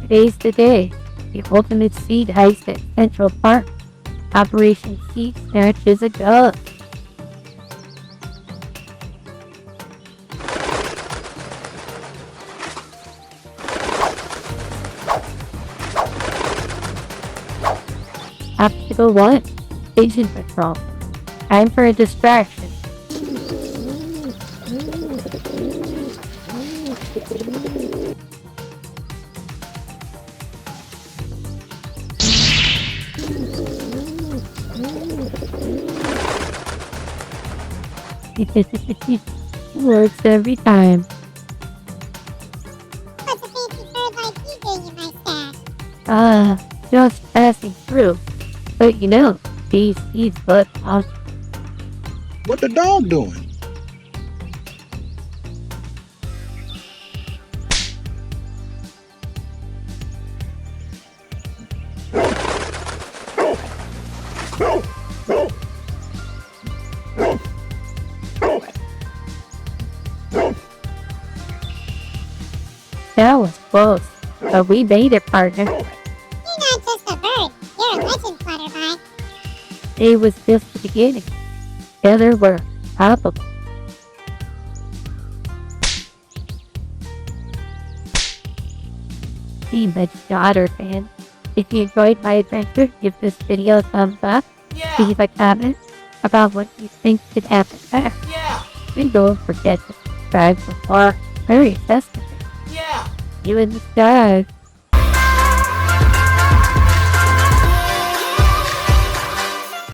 Today's the day. The ultimate seed heist at Central Park. Operation Seed Snatch is a go. Obstacle 1. Pigeon Patrol. Time for a distraction. Works every time. What's a fancy bird like you doing in my stash? Just passing through. But you know, these seeds look awesome. What the dog doing? That was close, but we made it, partner. You're not just a bird. You're a legend, Flutterby. It was just the beginning. Together we're unstoppable. Hey, Mudgie DaOtter fan. If you enjoyed my adventure, give this video a thumbs up. Leave a comment about what you think should happen next. And don't forget to subscribe for more very festive. See you in the sky.